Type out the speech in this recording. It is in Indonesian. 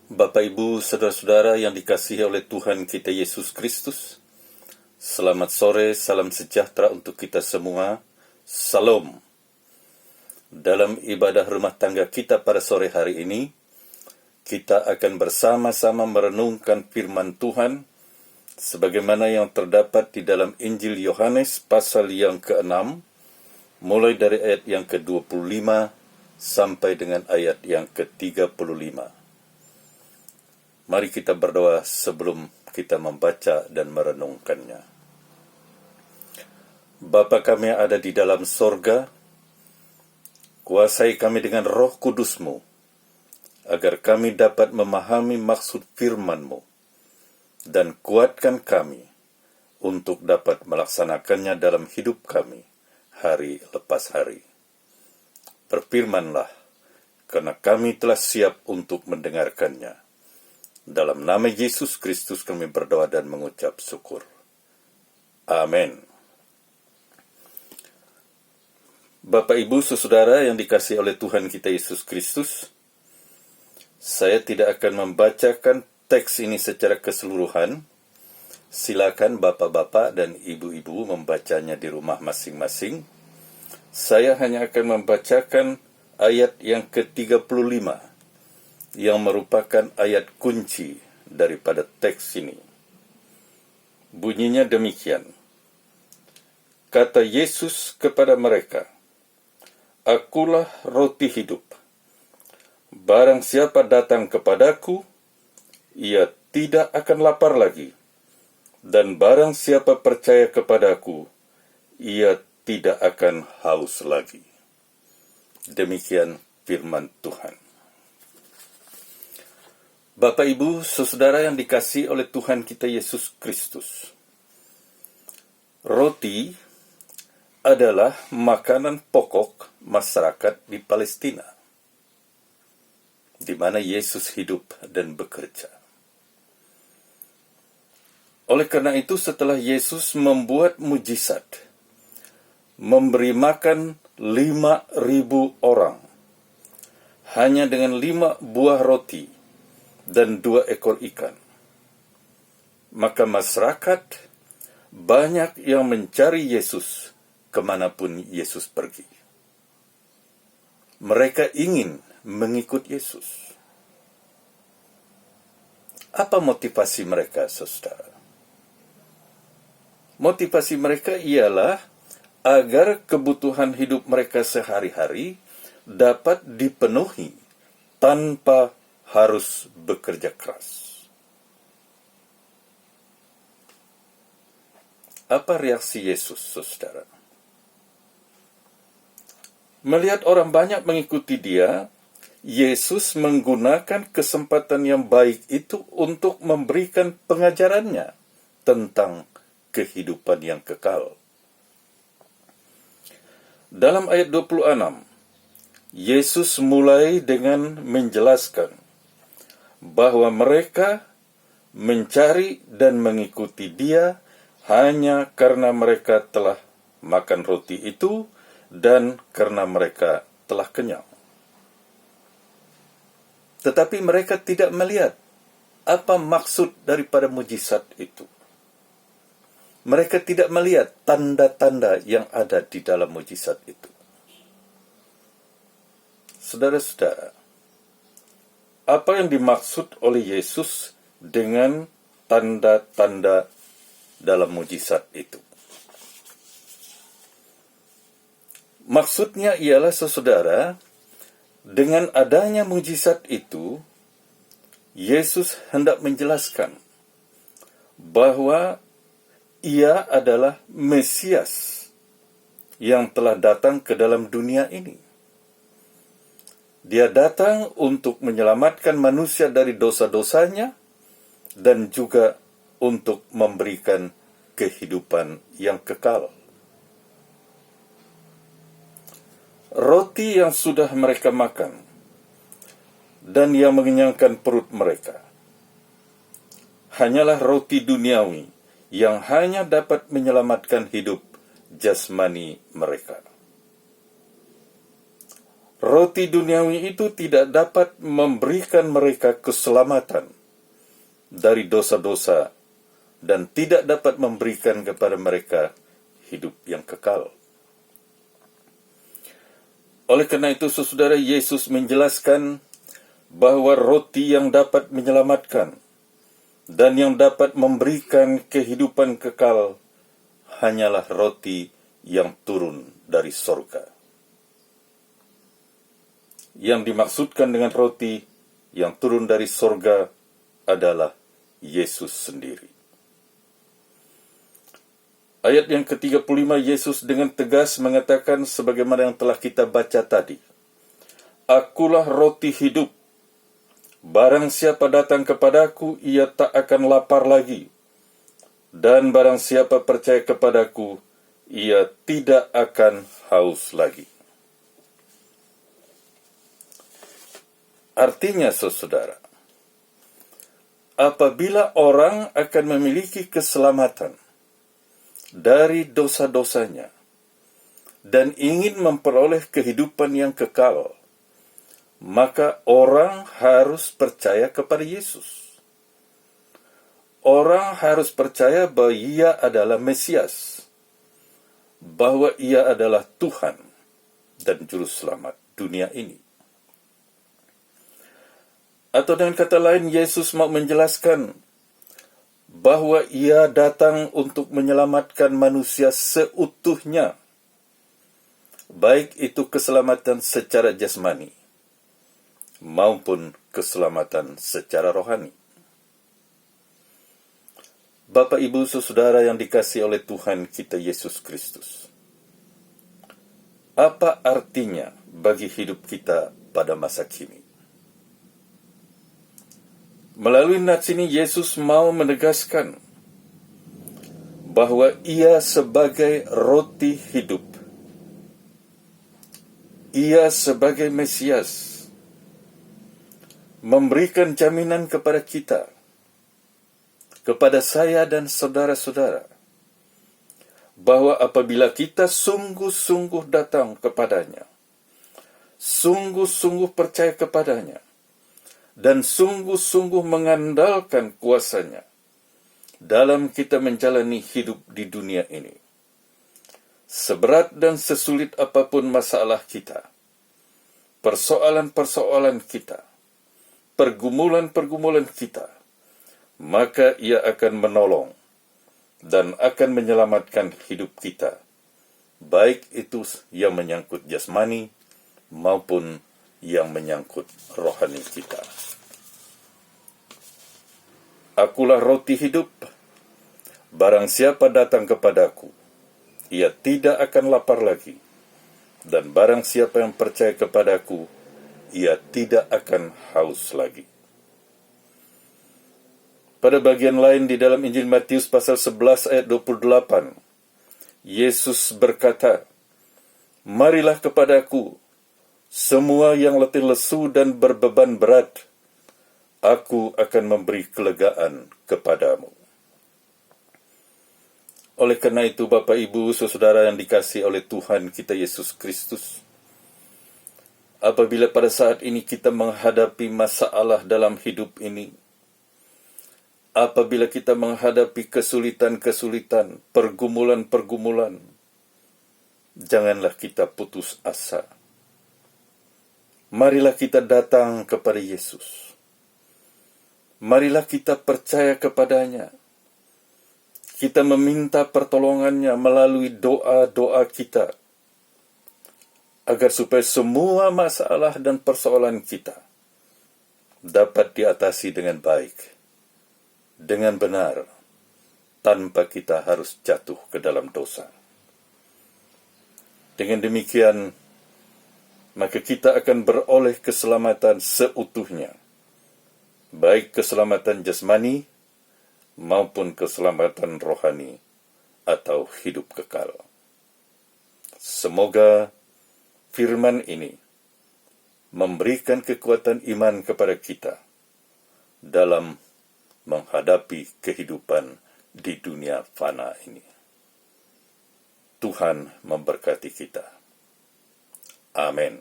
Bapak, Ibu, Saudara-saudara yang dikasihi oleh Tuhan kita Yesus Kristus, selamat sore, salam sejahtera untuk kita semua. Salam. Dalam ibadah rumah tangga kita pada sore hari ini, kita akan bersama-sama merenungkan firman Tuhan sebagaimana yang terdapat di dalam Injil Yohanes pasal yang ke-6, mulai dari ayat yang ke-25 sampai dengan ayat yang ke-35. Mari kita berdoa sebelum kita membaca dan merenungkannya. Bapa kami yang ada di dalam sorga, kuasai kami dengan Roh Kudus-Mu, agar kami dapat memahami maksud firman-Mu, dan kuatkan kami untuk dapat melaksanakannya dalam hidup kami, hari lepas hari. Berfirmanlah, karena kami telah siap untuk mendengarkannya. Dalam nama Yesus Kristus kami berdoa dan mengucap syukur. Amin. Bapak, Ibu, Saudara yang dikasihi oleh Tuhan kita Yesus Kristus, saya tidak akan membacakan teks ini secara keseluruhan. Silakan Bapak-bapak dan Ibu-ibu membacanya di rumah masing-masing. Saya hanya akan membacakan ayat yang ke-35. yang merupakan ayat kunci daripada teks ini. Bunyinya demikian. Kata Yesus kepada mereka, "Akulah roti hidup. Barang siapa datang kepadaku, ia tidak akan lapar lagi. Dan barang siapa percaya kepadaku, ia tidak akan haus lagi." Demikian firman Tuhan. Bapak, Ibu, Saudara yang dikasihi oleh Tuhan kita Yesus Kristus. Roti adalah makanan pokok masyarakat di Palestina, di mana Yesus hidup dan bekerja. Oleh karena itu, setelah Yesus membuat mujizat, memberi makan 5.000 orang, hanya dengan 5 buah roti dan 2 ekor ikan, maka masyarakat banyak yang mencari Yesus kemanapun Yesus pergi. Mereka ingin mengikut Yesus. Apa motivasi mereka, saudara? Motivasi mereka ialah agar kebutuhan hidup mereka sehari-hari dapat dipenuhi tanpa harus bekerja keras. Apa reaksi Yesus, saudara? Melihat orang banyak mengikuti Dia, Yesus menggunakan kesempatan yang baik itu untuk memberikan pengajarannya tentang kehidupan yang kekal. Dalam ayat 26, Yesus mulai dengan menjelaskan bahwa mereka mencari dan mengikuti Dia hanya karena mereka telah makan roti itu dan karena mereka telah kenyang. Tetapi mereka tidak melihat apa maksud daripada mujizat itu. Mereka tidak melihat tanda-tanda yang ada di dalam mujizat itu. Saudara-saudara, apa yang dimaksud oleh Yesus dengan tanda-tanda dalam mujizat itu? Maksudnya ialah, saudara, dengan adanya mujizat itu, Yesus hendak menjelaskan bahwa Ia adalah Mesias yang telah datang ke dalam dunia ini. Dia datang untuk menyelamatkan manusia dari dosa-dosanya dan juga untuk memberikan kehidupan yang kekal. Roti yang sudah mereka makan dan yang mengenyangkan perut mereka hanyalah roti duniawi yang hanya dapat menyelamatkan hidup jasmani mereka. Roti duniawi itu tidak dapat memberikan mereka keselamatan dari dosa-dosa dan tidak dapat memberikan kepada mereka hidup yang kekal. Oleh karena itu, saudara, Yesus menjelaskan bahwa roti yang dapat menyelamatkan dan yang dapat memberikan kehidupan kekal hanyalah roti yang turun dari sorga. Yang dimaksudkan dengan roti yang turun dari sorga adalah Yesus sendiri. Ayat yang ke-35, Yesus dengan tegas mengatakan sebagaimana yang telah kita baca tadi, "Akulah roti hidup. Barang siapa datang kepadaku, ia tak akan lapar lagi. Dan barang siapa percaya kepadaku, ia tidak akan haus lagi." Artinya, saudara, apabila orang akan memiliki keselamatan dari dosa-dosanya dan ingin memperoleh kehidupan yang kekal, maka orang harus percaya kepada Yesus. Orang harus percaya bahwa Ia adalah Mesias, bahwa Ia adalah Tuhan dan Juru Selamat dunia ini. Atau dengan kata lain, Yesus mau menjelaskan bahwa Ia datang untuk menyelamatkan manusia seutuhnya, baik itu keselamatan secara jasmani maupun keselamatan secara rohani. Bapak, Ibu, saudara yang dikasihi oleh Tuhan kita Yesus Kristus, apa artinya bagi hidup kita pada masa kini? Melalui nats ini, Yesus mau menegaskan bahwa Ia sebagai roti hidup, Ia sebagai Mesias, memberikan jaminan kepada kita, kepada saya dan saudara-saudara, bahwa apabila kita sungguh-sungguh datang kepadanya, sungguh-sungguh percaya kepadanya, dan sungguh-sungguh mengandalkan kuasa-Nya dalam kita menjalani hidup di dunia ini, seberat dan sesulit apapun masalah kita, persoalan-persoalan kita, pergumulan-pergumulan kita, maka Ia akan menolong dan akan menyelamatkan hidup kita, baik itu yang menyangkut jasmani maupun yang menyangkut rohani kita. Akulah roti hidup. Barang siapa datang kepadaku, ia tidak akan lapar lagi. Dan barang siapa yang percaya kepadaku, ia tidak akan haus lagi. Pada bagian lain di dalam Injil Matius pasal 11 ayat 28, Yesus berkata, "Marilah kepadaku, semua yang letih lesu dan berbeban berat, Aku akan memberi kelegaan kepadamu." Oleh karena itu, Bapak, Ibu, saudara yang dikasihi oleh Tuhan kita Yesus Kristus, apabila pada saat ini kita menghadapi masalah dalam hidup ini, apabila kita menghadapi kesulitan-kesulitan, pergumulan-pergumulan, janganlah kita putus asa. Marilah kita datang kepada Yesus. Marilah kita percaya kepadanya. Kita meminta pertolongannya melalui doa-doa kita, agar supaya semua masalah dan persoalan kita dapat diatasi dengan baik, dengan benar, tanpa kita harus jatuh ke dalam dosa. Dengan demikian, maka kita akan beroleh keselamatan seutuhnya, baik keselamatan jasmani maupun keselamatan rohani atau hidup kekal. Semoga firman ini memberikan kekuatan iman kepada kita dalam menghadapi kehidupan di dunia fana ini. Tuhan memberkati kita. Amin.